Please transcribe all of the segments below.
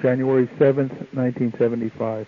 January 7th, 1975.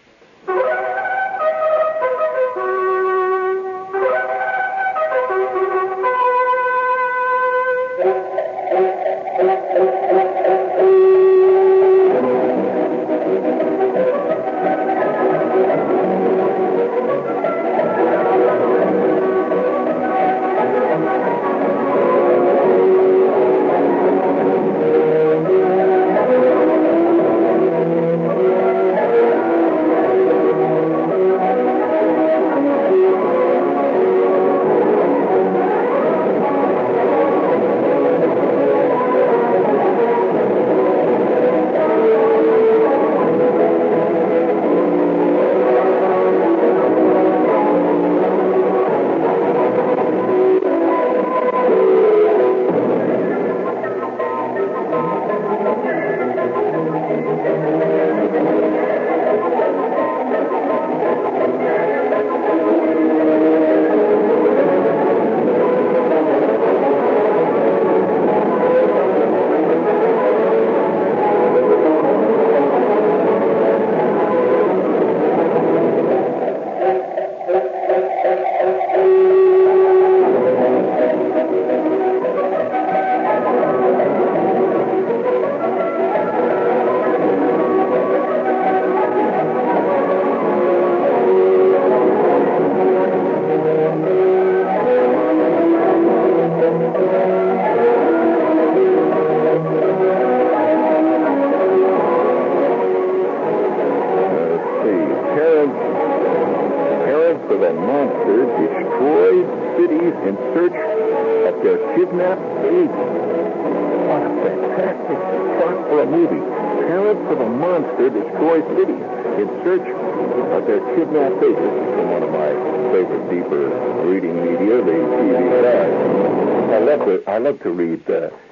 I love to read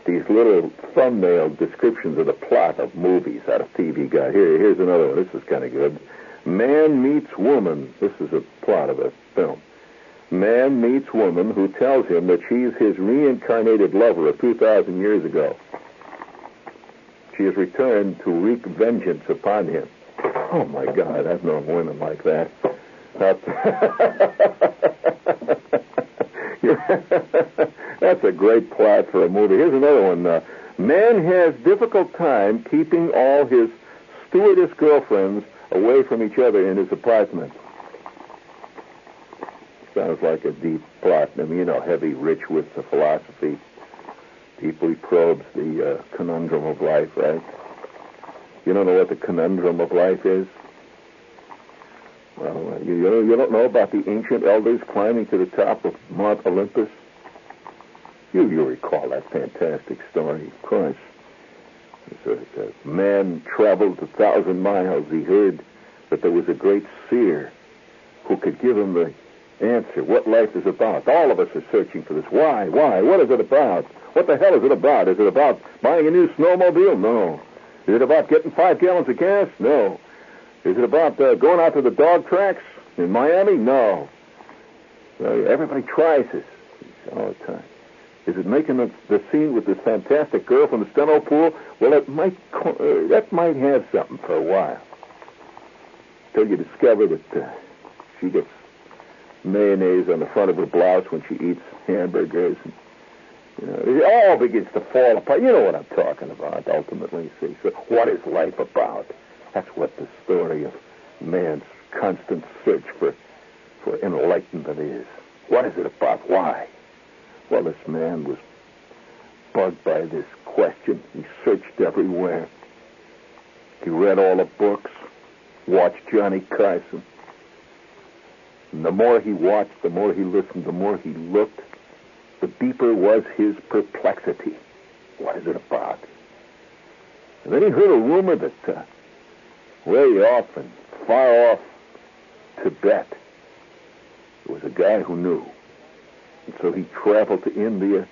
these little thumbnail descriptions of the plot of movies out of TV Guide. Here's another one. This is kind of good. Man meets woman. This is a plot of a film. Man meets woman who tells him that she's his reincarnated lover of 2,000 years ago. She has returned to wreak vengeance upon him. Oh, my God, I've known women like that. That's a great plot for a movie. Here's another one. Man has difficult time keeping all his stewardess girlfriends away from each other in his apartment. Sounds like a deep plot. I mean, you know, heavy, rich with the philosophy. Deeply probes the conundrum of life, right? You don't know what the conundrum of life is? Well, you don't know about the ancient elders climbing to the top of Mount Olympus? You recall that fantastic story, of course. A man traveled 1,000 miles. He heard that there was a great seer who could give him the answer, what life is about. All of us are searching for this. Why? What is it about? What the hell is it about? Is it about buying a new snowmobile? No. Is it about getting 5 gallons of gas? No. Is it about going out to the dog tracks in Miami? No. Everybody tries this all the time. Is it making the scene with this fantastic girl from the steno pool? Well, that might have something for a while. Till you discover that she gets mayonnaise on the front of her blouse when she eats hamburgers. And, it all begins to fall apart. You know what I'm talking about, ultimately. See, so what is life about? That's what the story of man's constant search for enlightenment is. What is it about? Why? Well, this man was bugged by this question. He searched everywhere. He read all the books, watched Johnny Carson. And the more he watched, the more he listened, the more he looked, the deeper was his perplexity. What is it about? And then he heard a rumor that way off and far off Tibet, there was a guy who knew. And so he traveled to India,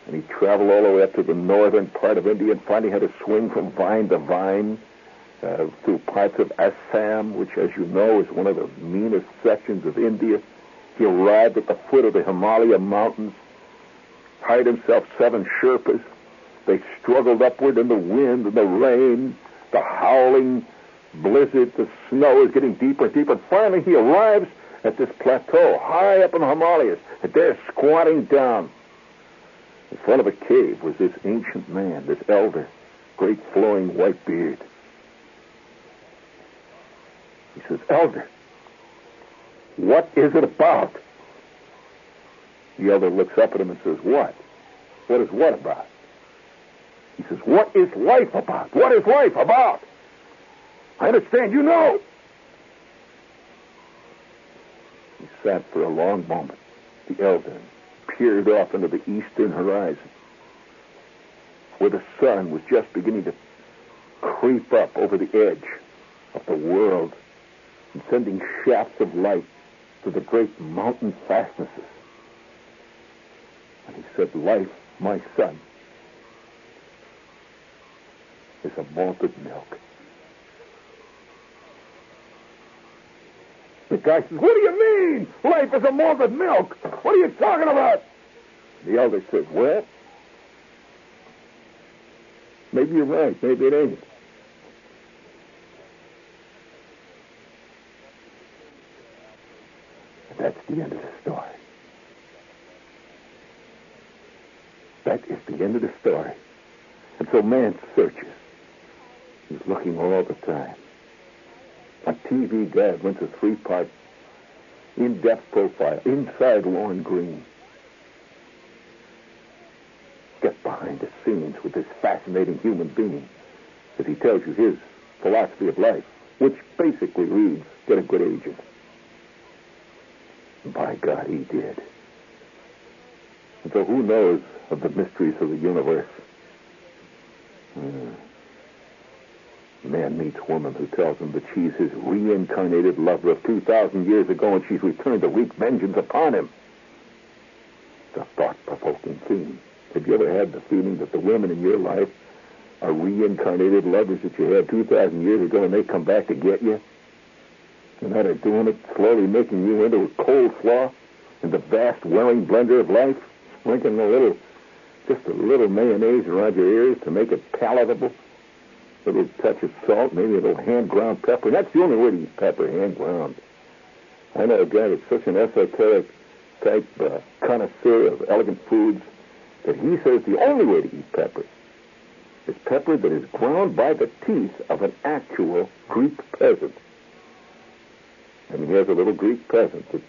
and he traveled all the way up to the northern part of India and finally had to swing from vine to vine through parts of Assam, which, as you know, is one of the meanest sections of India. He arrived at the foot of the Himalaya mountains, hired himself 7 Sherpas. They struggled upward in the wind and the rain, the howling blizzard. The snow is getting deeper and deeper. And finally, he arrives at this plateau high up in the Himalayas. And there, squatting down in front of a cave, was this ancient man, this elder, great flowing white beard. He says, "Elder, what is it about?" The elder looks up at him and says, "What? What is what about?" He says, "What is life about? What is life about? I understand you know." He sat for a long moment, the elder, and peered off into the eastern horizon, where the sun was just beginning to creep up over the edge of the world and sending shafts of light to the great mountain fastnesses. And he said, "Life, my son, is a malted milk." The guy says, "What do you mean? Life is a malted milk? What are you talking about?" The elder says, "Well, maybe you're right. Maybe it ain't." And that's the end of the story. That is the end of the story. And so man searches. He's looking all the time. A TV guide wants a 3-part in-depth profile, Inside Lorne Greene. Get behind the scenes with this fascinating human being as he tells you his philosophy of life, which basically reads, get a good agent. And by God, he did. And so who knows of the mysteries of the universe? Man meets woman who tells him that she's his reincarnated lover of 2,000 years ago and she's returned to wreak vengeance upon him. It's a thought-provoking theme. Have you ever had the feeling that the women in your life are reincarnated lovers that you had 2,000 years ago and they come back to get you? And how they're doing it, slowly making you into a coleslaw in the vast welling blender of life, sprinkling just a little mayonnaise around your ears to make it palatable? A little touch of salt, maybe a little hand-ground pepper. And that's the only way to eat pepper, hand-ground. I know a guy that's such an esoteric type connoisseur of elegant foods that he says the only way to eat pepper is pepper that is ground by the teeth of an actual Greek peasant. And he has a little Greek peasant that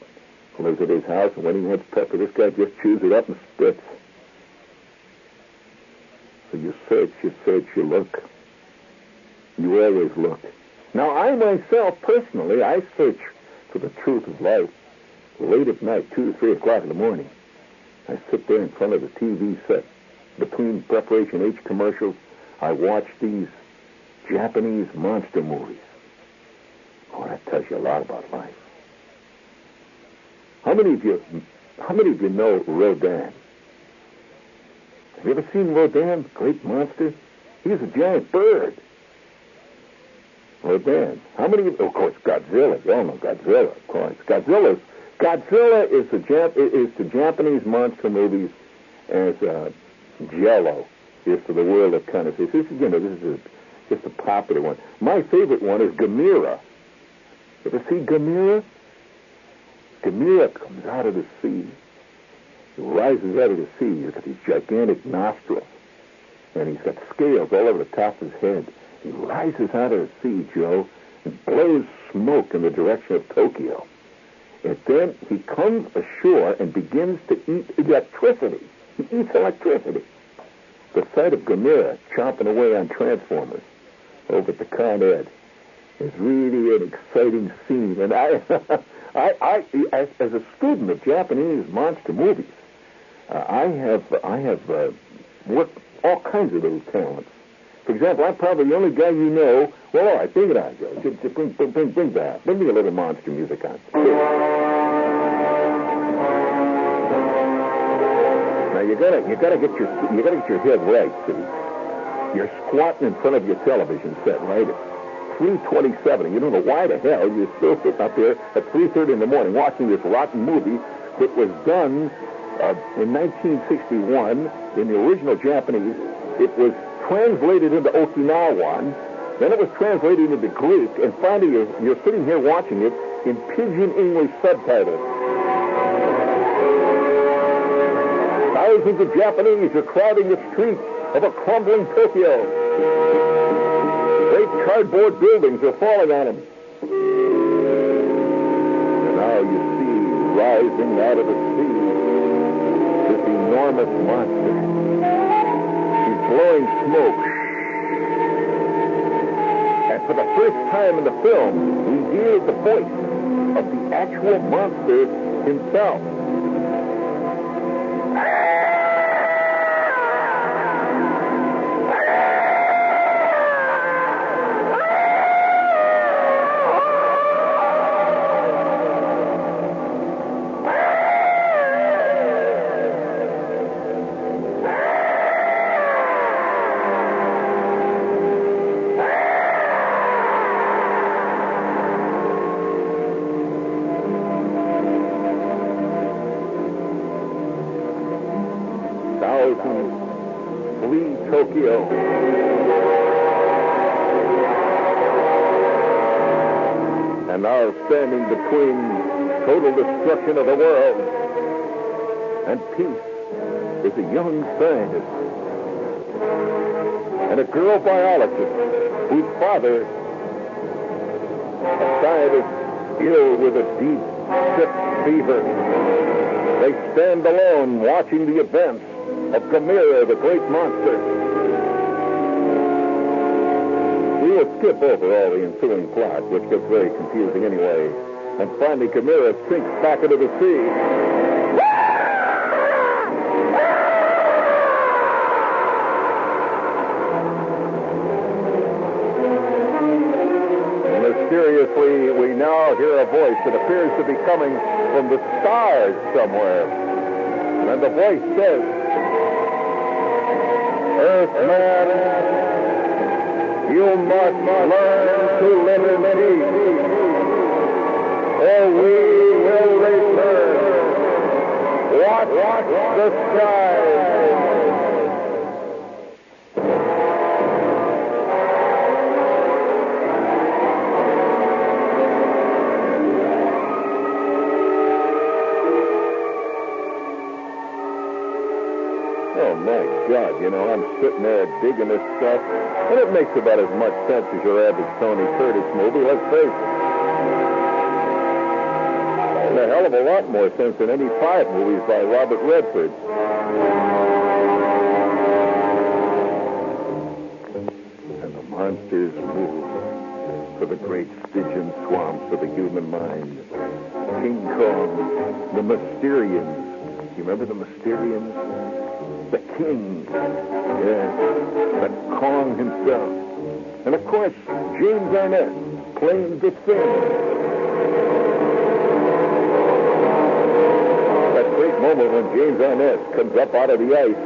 lives at his house, and when he wants pepper, this guy just chews it up and spits. So you search, you look. You always look. Now, I myself, personally, I search for the truth of life late at night, 2 to 3 o'clock in the morning. I sit there in front of the TV set. Between Preparation H commercials, I watch these Japanese monster movies. Oh, that tells you a lot about life. How many of you know Rodin? Have you ever seen Rodin? Great monster. He's a giant bird. Rodin. How many of course, Godzilla. You all know Godzilla, of course. Godzilla is to Japanese monster movies as Jello is to the world of connoisseurs. This is just a popular one. My favorite one is Gamera. You ever see Gamera? Gamera comes out of the sea. He rises out of the sea. He's got these gigantic nostrils. And he's got scales all over the top of his head. He rises out of the sea, Joe, and blows smoke in the direction of Tokyo. And then he comes ashore and begins to eat electricity. He eats electricity. The sight of Gamera chomping away on transformers over at the Con Ed is really an exciting scene. And I as a student of Japanese monster movies, I have worked all kinds of those talents. For example, I'm probably the only guy you know. Well, all right, bring it on, Joe. Bring that. Bring me a little monster music on. Now you gotta get your head right. See, you're squatting in front of your television set, right? At 3:27. You don't know why the hell you're still sitting up there at 3:30 in the morning watching this rotten movie that was done in 1961 in the original Japanese. It was translated into Okinawan Then it was translated into Greek, and finally you're sitting here watching it in Pidgin English subtitles. Thousands of Japanese are crowding the streets of a crumbling Tokyo. Great cardboard buildings are falling on them. And now you see rising out of the sea this enormous monster. He's blowing smoke. And for the first time in the film, we hear the voice of the actual monster himself. Flee Tokyo. And now standing between total destruction of the world and peace is a young scientist and a girl biologist whose father, a scientist ill with a deep, sick fever. They stand alone watching the events of Gamera, the great monster. We will skip over all the ensuing plot, which gets very confusing anyway. And finally, Gamera sinks back into the sea. And mysteriously, we now hear a voice that appears to be coming from the stars somewhere. And the voice says, Earthman, you must learn to live in peace, or we will return. Watch the skies. Oh, my God, you know, I'm sitting there digging this stuff, and it makes about as much sense as your average Tony Curtis movie, let's face it. And a hell of a lot more sense than any 5 movies by Robert Redford. And the monsters move to the great Stygian swamps of the human mind. King Kong, the Mysterians. You remember the Mysterians? The king, yes, the Kong himself. And of course, James Arnett playing the Thing. That great moment when James Arnett comes up out of the ice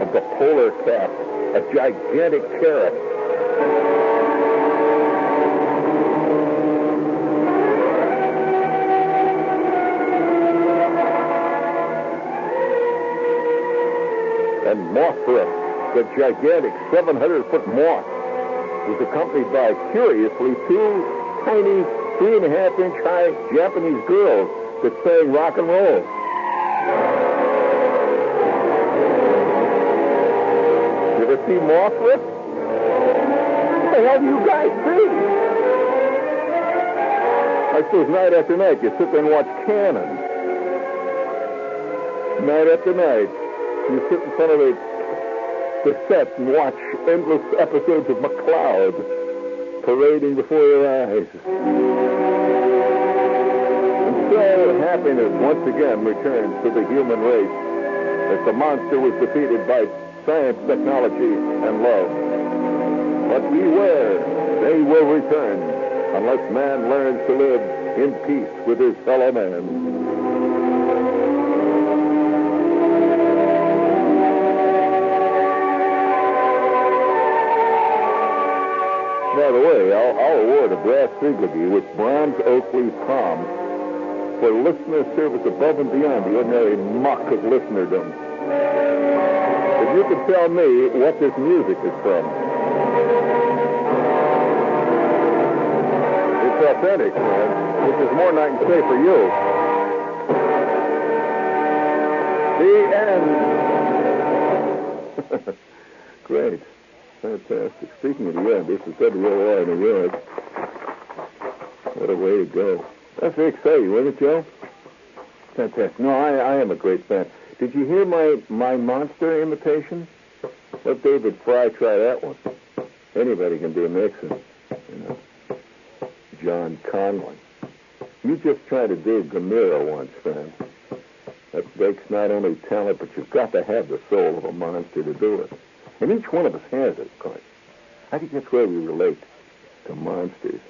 of the polar cap, a gigantic carrot. And Mothra, the gigantic 700-foot moth, was accompanied by, curiously, 2 tiny 3.5-inch high Japanese girls that sang rock and roll. You ever see Mothra? What the hell do you guys see? I suppose night after night you sit there and watch Cannon. Night after night. You sit in front of the set and watch endless episodes of McCloud parading before your eyes. And so happiness once again returns to the human race as the monster was defeated by science, technology, and love. But beware, they will return unless man learns to live in peace with his fellow man. By the way, I'll award a brass siglage with Bronze Oak Leaf Palm for listener service above and beyond the ordinary muck of listenerdom. If you could tell me what this music is from. authentic, man, which is more than I can say for you. The end. Great. Fantastic. Speaking of the end, this is WOR New York. What a way to go. That's very exciting, wasn't it, Joe? Fantastic. No, I am a great fan. Did you hear my monster imitation? Let David Fry try that one. Anybody can do Nixon. John Conlon. You just try to do Gamera once, friend. That takes not only talent, but you've got to have the soul of a monster to do it. And each one of us has it, of course. I think that's where we relate to monsters.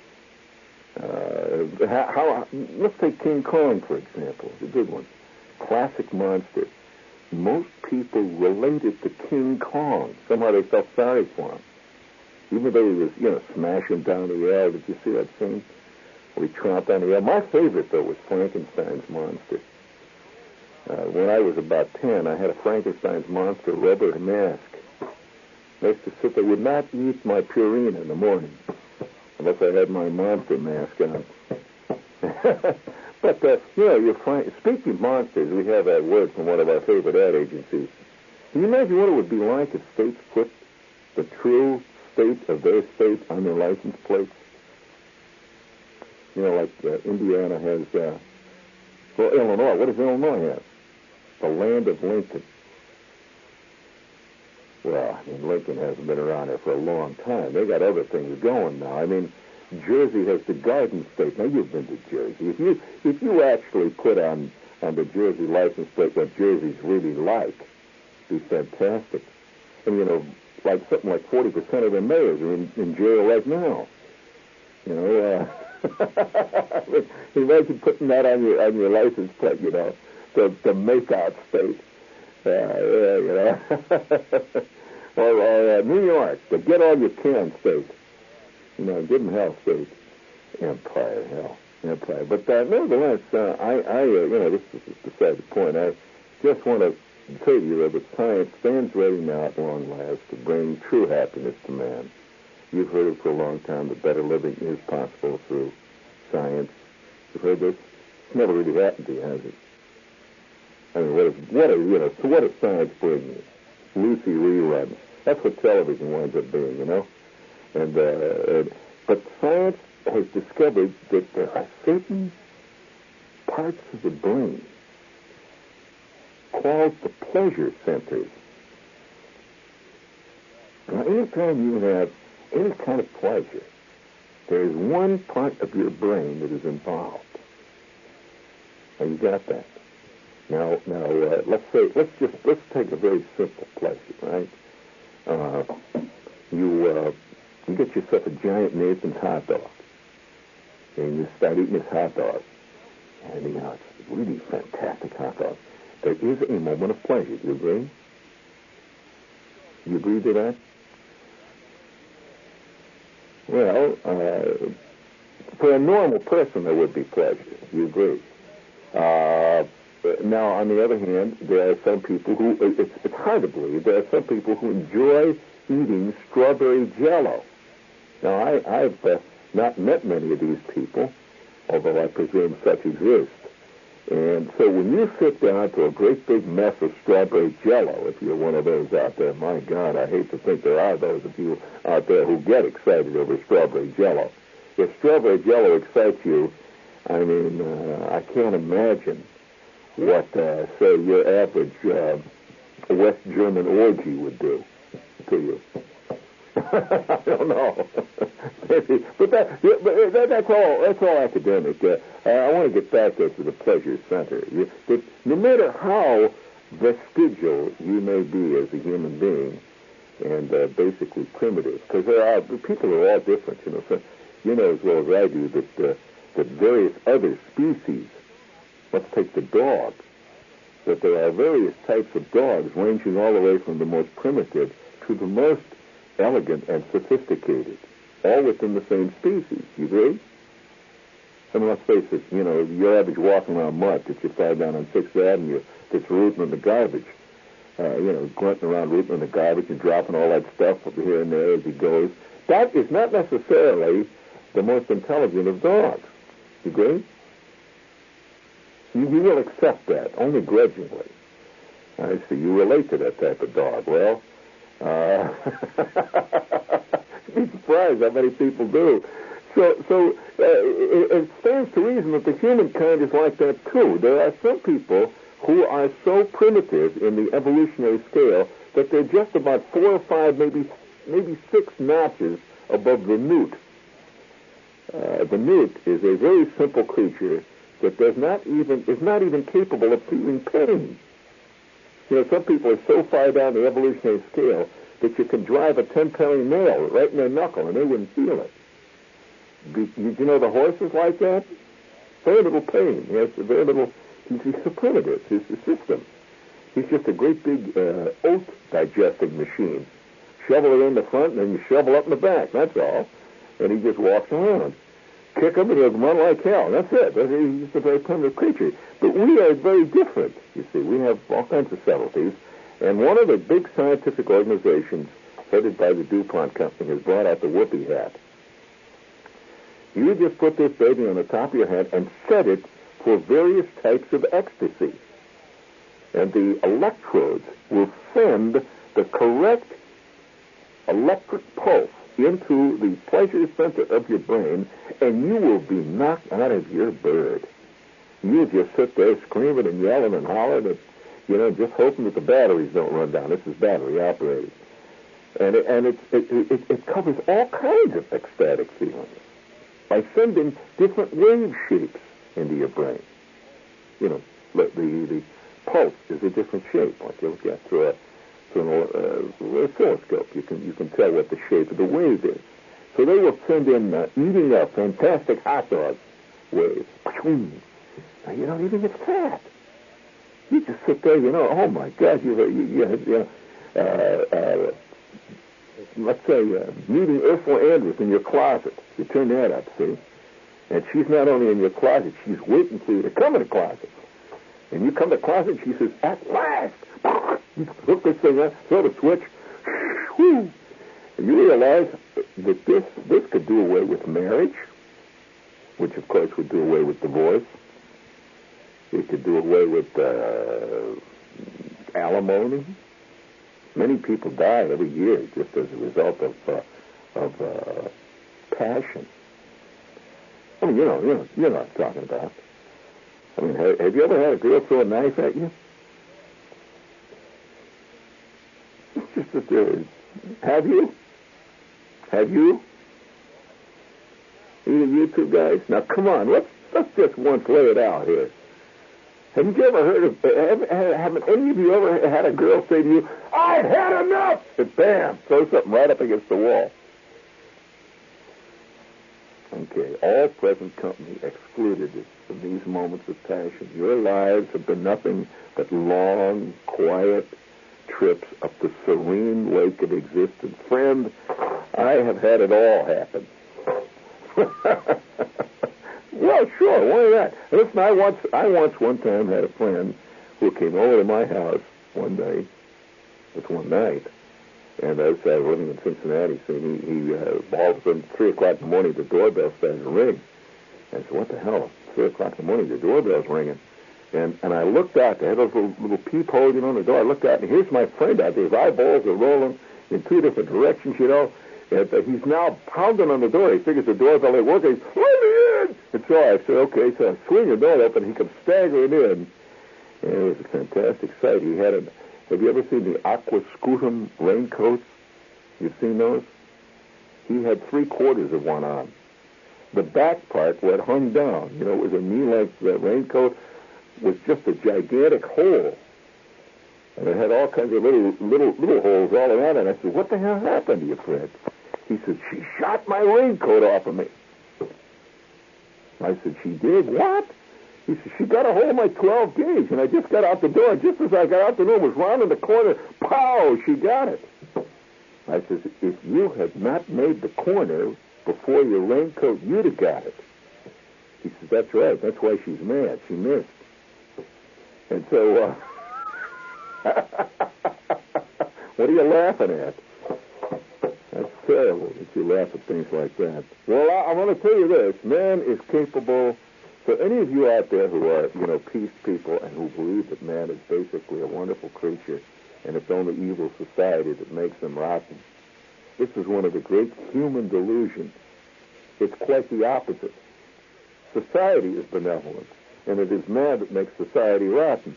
Let's take King Kong, for example. It's a good one. Classic monster. Most people related to King Kong. Somehow they felt sorry for him. Even though he was, smashing down the air. Did you see that scene? Where he tromped down the air. My favorite, though, was Frankenstein's monster. When I was about 10, I had a Frankenstein's monster rubber mask. I used to sit there, would not eat my Purina in the morning unless I had my monster mask on. But, speaking of monsters, we have that word from one of our favorite ad agencies. Can you imagine what it would be like if states put the true state of their state on their license plates? Indiana has, Illinois. What does Illinois have? The land of Lincoln. Well, Lincoln hasn't been around here for a long time. They got other things going now. Jersey has the Garden State. Now, you've been to Jersey. If you actually put on the Jersey license plate what Jersey's really like, it'd be fantastic. And, something like 40% of their mayors are in jail right now. Imagine putting that on your license plate, the make-out state. Or New York, the get-all-you-can state. Give them hell state. Empire. But nevertheless, this is beside the point. I just want to say to you that science stands ready now at long last to bring true happiness to man. You've heard it for a long time, that better living is possible through science. You've heard this? It's never really happened to you, has it? What does science bring you? Lucy reruns. That's what television winds up being, But science has discovered that there are certain parts of the brain called the pleasure centers. Now, anytime you have any kind of pleasure, there is one part of your brain that is involved. And you got that. Now, let's take a very simple pleasure, right? You get yourself a giant Nathan's hot dog, and you start eating this hot dog, and it's a really fantastic hot dog. There is a moment of pleasure. Do you agree? You agree to that? Well, for a normal person, there would be pleasure. You agree? Now, on the other hand, there are some people who, it's hard to believe, there are some people who enjoy eating strawberry jello. Now, I've not met many of these people, although I presume such exist. And so when you sit down to a great big mess of strawberry jello, if you're one of those out there, my God, I hate to think there are those of you out there who get excited over strawberry jello. If strawberry jello excites you, I can't imagine what, say, your average West German orgy would do to you. I don't know. but that's all academic. I want to get back to the pleasure center. No matter how vestigial you may be as a human being, and basically primitive, because people are all different. So you know as well as I do that various other species. Let's take the dog. That there are various types of dogs, ranging all the way from the most primitive to the most elegant and sophisticated, all within the same species. You agree? Let's face it, your average walking around mutt that you find down on 6th Avenue that's rooting in the garbage, grunting around rooting in the garbage and dropping all that stuff over here and there as he goes, that is not necessarily the most intelligent of dogs. You agree? You will accept that, only grudgingly. I see. You relate to that type of dog. Well, you'd be surprised how many people do. So it stands to reason that the humankind is like that too. There are some people who are so primitive in the evolutionary scale that they're just about 4 or 5, maybe 6 notches above the newt. The newt is a very simple creature that is not even capable of feeling pain. You know, some people are so far down the evolutionary scale that you can drive a 10-penny nail right in their knuckle and they wouldn't feel it. You know the horse is like that? Very little pain. He has very little. He's so primitive. His system. He's just a great big oat digesting machine. Shovel it in the front and then you shovel up in the back. That's all. And he just walks around. Kick him and he'll run like hell. That's it. He's just a very primitive creature. But we are very different. You see, we have all kinds of subtleties. And one of the big scientific organizations headed by the DuPont company has brought out the whoopee hat. You just put this baby on the top of your head and set it for various types of ecstasy. And the electrodes will send the correct electric pulse into the pleasure center of your brain, and you will be knocked out of your bird. You'll just sit there screaming and yelling and hollering, just hoping that the batteries don't run down. This is battery operated. And it covers all kinds of ecstatic feelings by sending different wave shapes into your brain. The pulse is a different shape. Like you look at through an oscilloscope, you can tell what the shape of the wave is. So they will send in eating up fantastic hot dog waves. Now, even get fat. You just sit there, oh my God, let's say meeting Ursula Andress in your closet. You turn that up, see? And she's not only in your closet, she's waiting for you to come in the closet. And you come to the closet, she says, at last! You hook this thing up, throw the switch, whoo! And you realize that this could do away with marriage, which of course would do away with divorce. It could do away with alimony. Many people die every year just as a result of passion. I mean, you know what I'm talking about. I mean, have you ever had a girl throw a knife at you? It's just that there is. Have you? Have you? Either you two guys? Now, come on, let's just once lay it out here. Haven't you ever heard of, haven't any of you ever had a girl say to you, I've had enough! And bam, throw something right up against the wall. Okay, all present company excluded from these moments of passion. Your lives have been nothing but long, quiet trips up the serene lake of existence. Friend, I have had it all happen. Well, sure, why not? Listen, I once one time had a friend who came over to my house one day, just one night, and I was living in Cincinnati, so he all of a sudden, 3 o'clock in the morning, the doorbell started to ring. I said, what the hell? 3 o'clock in the morning, the doorbell's ringing. And I looked out, they had those little peepholes, on the door. I looked out, and here's my friend out there. His eyeballs are rolling in 2 different directions, and he's now pounding on the door. He figures the doorbell ain't working. Let me in! And so I said, okay, so I swing the door open, he comes staggering in. And it was a fantastic sight. He had have you ever seen the aqua scutum raincoats? You've seen those? He had 3/4 of one on. The back part, where it hung down, it was a knee-length raincoat, was just a gigantic hole. And it had all kinds of little holes all around it. And I said, what the hell happened to you, Fred? He said, she shot my raincoat off of me. I said, she did? What? He said, she got a hold of my 12 gauge, and I just got out the door. Just as I got out the door, was rounding the corner, pow, she got it. I said, if you had not made the corner before your raincoat, you'd have got it. He said, that's right. That's why she's mad. She missed. And so, what are you laughing at? That's terrible that you laugh at things like that. Well, I'm going to tell you this. Man is capable. For any of you out there who are, peace people and who believe that man is basically a wonderful creature and it's only evil society that makes them rotten, this is one of the great human delusions. It's quite the opposite. Society is benevolent, and it is man that makes society rotten.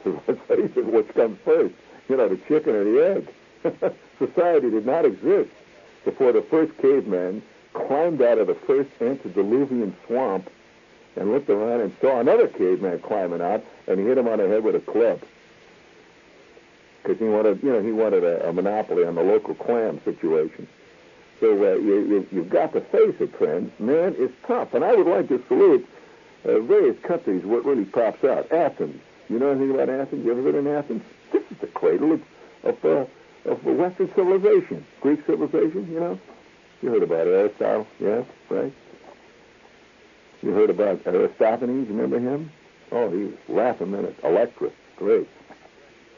So let's face it, which comes first? The chicken or the egg? Society did not exist before the first caveman climbed out of the first antediluvian swamp and looked around and saw another caveman climbing out, and he hit him on the head with a club. Because he wanted a monopoly on the local clam situation. So you've got to face it, friends. Man is tough. And I would like to salute various countries where it really pops out. Athens. You know anything about Athens? You ever been in Athens? This is the cradle of Western civilization. Greek civilization, You heard about Aristotle, yeah, right? You heard about Aristophanes, remember him? Oh, he was laughing minute. Electra, great.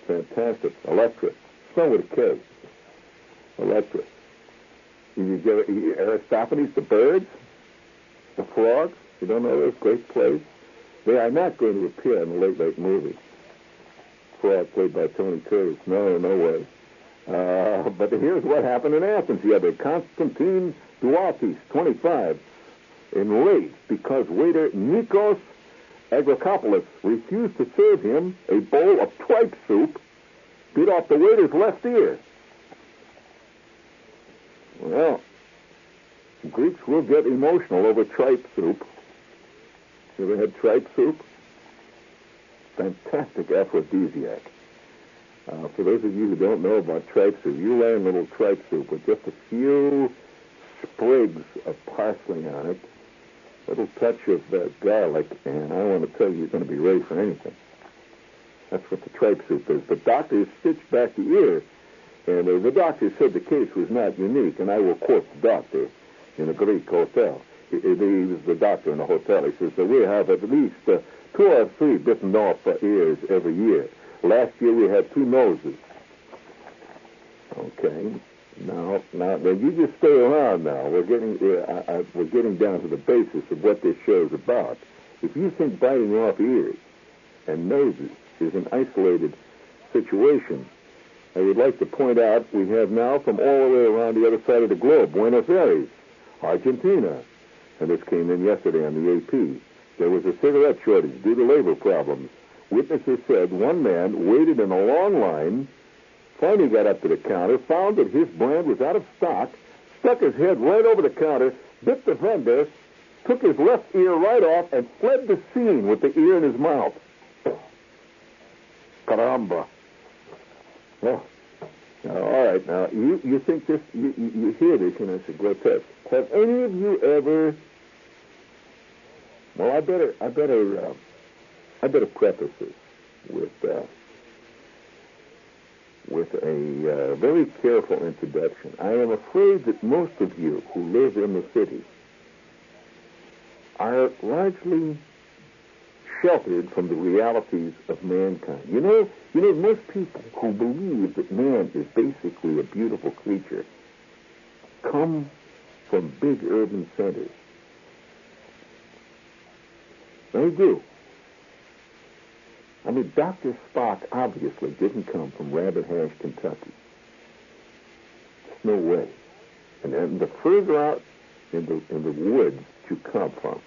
Fantastic. Electra. Spelled with a K. Electra. Aristophanes, the birds, the frogs, you don't know those great plays? They are not going to appear in the Late Late movie. Frog played by Tony Curtis. No way. But here's what happened in Athens. You had a Constantine Dualtes, 25, enraged because waiter Nikos Agrikopoulos refused to serve him a bowl of tripe soup, bit off the waiter's left ear. Well, Greeks will get emotional over tripe soup. You ever had tripe soup? Fantastic aphrodisiac. For those of you who don't know about tripe soup, you lay in little tripe soup with just a few sprigs of parsley on it, a little touch of garlic, and I want to tell you, you're going to be ready for anything. That's what the tripe soup is. The doctors stitched back the ear, and the doctor said the case was not unique, and I will quote the doctor in a Greek hotel. He was the doctor in the hotel. He says that we have at least 2 or 3 bitten off ears every year. Last year we had 2 noses. Okay. Now, you just stay around now. We're getting down to the basis of what this show's about. If you think biting off ears and noses is an isolated situation, I would like to point out we have now from all the way around the other side of the globe, Buenos Aires, Argentina, and this came in yesterday on the AP. There was a cigarette shortage due to labor problems. Witnesses said one man waited in a long line, finally got up to the counter, found that his brand was out of stock, stuck his head right over the counter, bit the vendor, took his left ear right off, and fled the scene with the ear in his mouth. Caramba. Well, all right, now, you think this, you hear this, and it's grotesque. Have any of you ever, well, I better preface this with a very careful introduction. I am afraid that most of you who live in the city are largely sheltered from the realities of mankind. You know, most people who believe that man is basically a beautiful creature come from big urban centers. They do. I mean, Dr. Spock obviously didn't come from Rabbit Hash, Kentucky. There's no way. And then the further out in the woods you come from,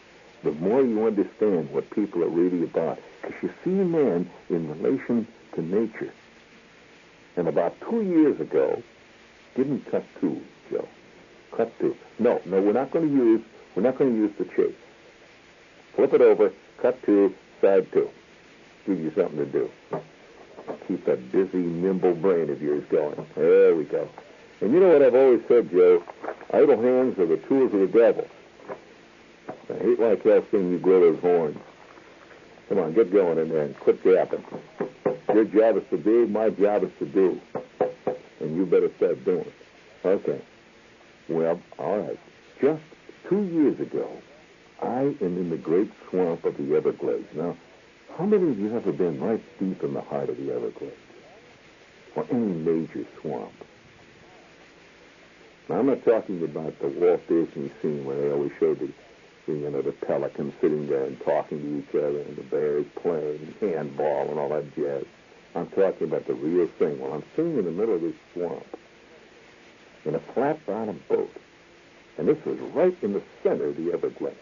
the more you understand what people are really about. Because you see man in relation to nature. And about 2 years ago, didn't cut 2, Joe. Cut 2. No, we're not going to use the chase. Flip it over, cut 2, side 2. Give you something to do. Keep that busy, nimble brain of yours going. There we go. And you know what I've always said, Joe? Idle hands are the tools of the devil. I hate like hell seeing you grow those horns. Come on, get going in there and quit yapping. Your job is to be, my job is to do. And you better start doing it. Okay. Well, all right. Just 2 years ago, I am in the great swamp of the Everglades. Now, how many of you have ever been right deep in the heart of the Everglades? Or any major swamp? Now, I'm not talking about the Walt Disney scene where they always showed the pelicans sitting there and talking to each other and the bears playing handball and all that jazz. I'm talking about the real thing. Well, I'm sitting in the middle of this swamp in a flat-bottom boat, and this was right in the center of the Everglades.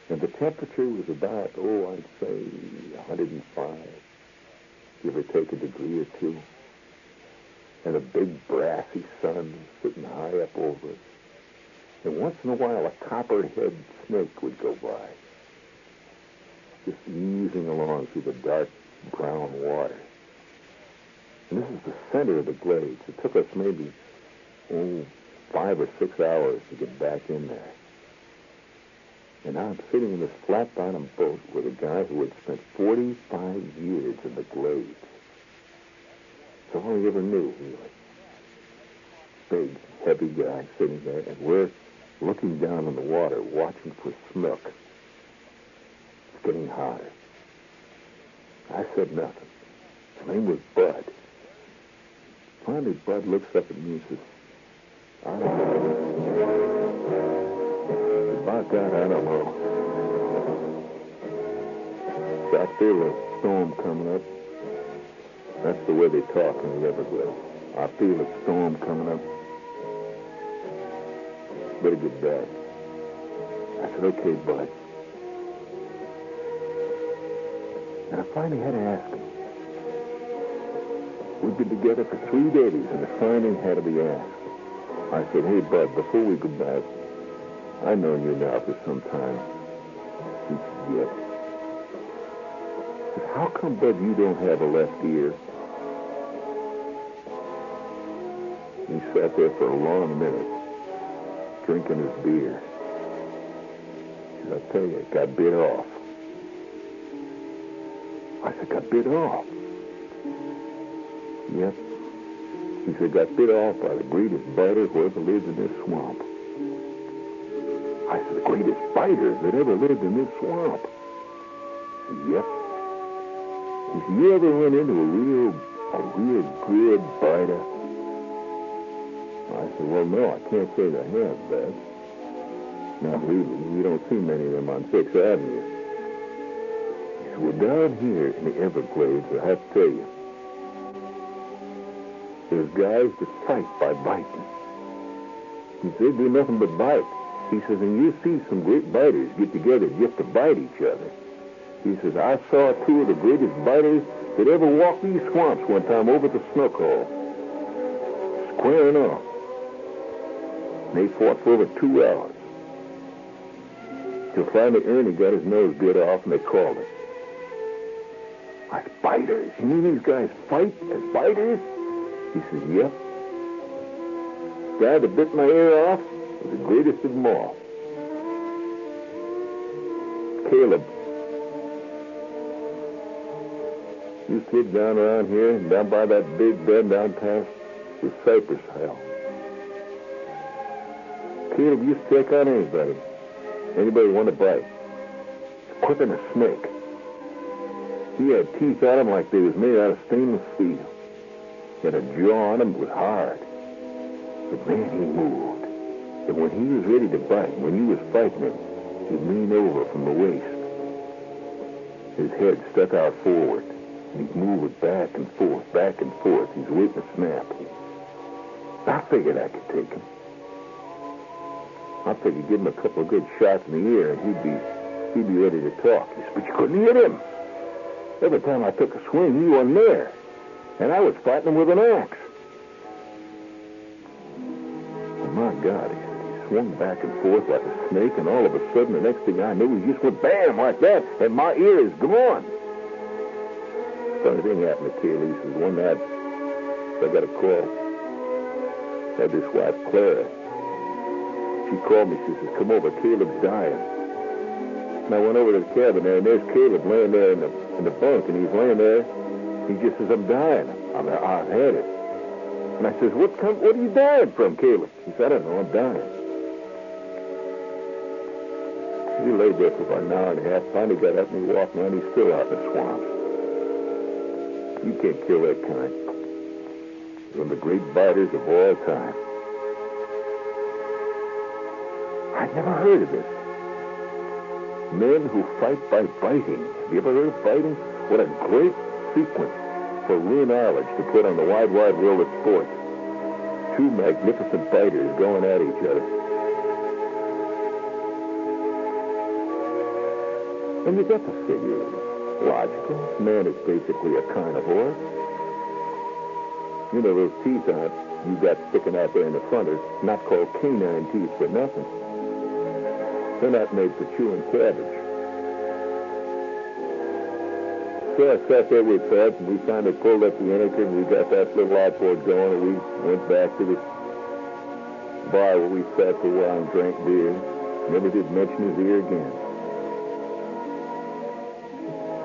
And the temperature was about, I'd say 105, give or take a degree or two. And a big brassy sun sitting high up over us. And once in a while, a copperhead snake would go by, just easing along through the dark brown water. And this is the center of the glades. It took us maybe 5 or 6 hours to get back in there. And I'm sitting in this flat-bottom boat with a guy who had spent 45 years in the glades. It's all he ever knew, really. Big, heavy guy sitting there, and we're looking down on the water, watching for smoke. It's getting hotter. I said nothing. His name was Bud. Finally, Bud looks up at me and says, I don't know. About that, I don't know. So I feel a storm coming up. That's the way they talk in the Everglades. I feel a storm coming up. Better get back. I said, okay, Bud. And I finally had to ask him. We've been together for 3 days, and it finally had to be asked. I said, hey, Bud, before we go back, I know you now for some time. He said, yes. I said, how come, Bud, you don't have a left ear? He sat there for a long minute, drinking his beer. He said, I tell you, it got bit off. I said, got bit off? Yep. He said, got bit off by the greatest biter who ever lived in this swamp. I said, the greatest biter that ever lived in this swamp? He said, yep. He said, you ever run into a real good biter? I said, well, no, I can't say that I have, Bud. Not really. We don't see many of them on 6th Avenue. He said, well, down here in the Everglades, I have to tell you, there's guys that fight by biting. He said, they do nothing but bite. He says, and you see some great biters get together just to bite each other. He says, I saw 2 of the greatest biters that ever walked these swamps one time over at the Snook Hole. Squaring off. They fought for over 2 hours. Till finally Ernie got his nose bit off and they called it. I said, biters? You mean these guys fight as biters? He says, yep. The guy that bit my ear off was the greatest of them all. Caleb. You kids down around here, down by that big bend down past the Cypress Hill. Caleb used to take on anybody. Anybody want to bite. Quicker than a snake. He had teeth on him like they was made out of stainless steel. He had a jaw on him that was hard. But man, he moved. And when he was ready to bite, when you was fighting him, he'd lean over from the waist. His head stuck out forward. And he'd move it back and forth, back and forth. He's waiting to snap. I figured I could take him. I figured give him a couple of good shots in the ear and he'd be ready to talk. He said, but you couldn't hit him. Every time I took a swing, he wasn't there. And I was fighting him with an axe. Oh, my God, he swung back and forth like a snake, and all of a sudden, the next thing I knew, he just went bam like that, and my ear is gone. Funny thing happened to Kaylee. He says, one night, I got a call. Had this wife, Clara. She called me. She says, come over. Caleb's dying. And I went over to the cabin there, and there's Caleb laying there in the bunk, and he's laying there. He just says, I'm dying. I've had it. And I says, what are you dying from, Caleb? He said, I don't know. I'm dying. He laid there for about an hour and a half. Finally got up and he walked around. He's still out in the swamps. You can't kill that kind. One of the great biters of all time. I've never heard of this. Men who fight by biting. Have you ever heard of biting? What a great sequence for Loon Arledge to put on the wide, wide world of sports. Two magnificent biters going at each other. And you get the figure. Logical. Man is basically a carnivore. You know, those teeth on it you got sticking out there in the front are not called canine teeth for nothing. They're not made for chewing cabbage. So I sat there with Fred, and we finally pulled up the enter, and we got that little outboard going, and we went back to the bar where we sat for a while and drank beer. Never did mention his ear again.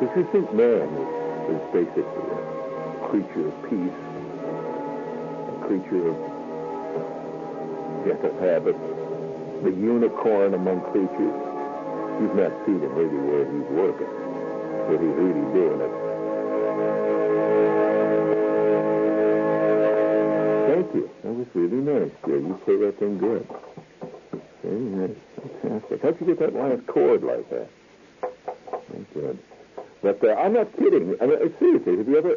Because you think man is basically a creature of peace, a creature of gentle habits, the unicorn among creatures. You've not seen him maybe where he's working, but he's really doing it. Thank you. That was really nice, dear. You play that thing good. Very nice. Fantastic. How'd you get that last chord like that? Very good. But I'm not kidding. I mean, seriously, have you ever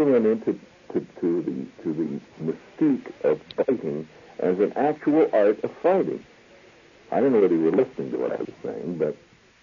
run into the mystique of fighting as an actual art of fighting? I don't know whether you were listening to what I was saying, but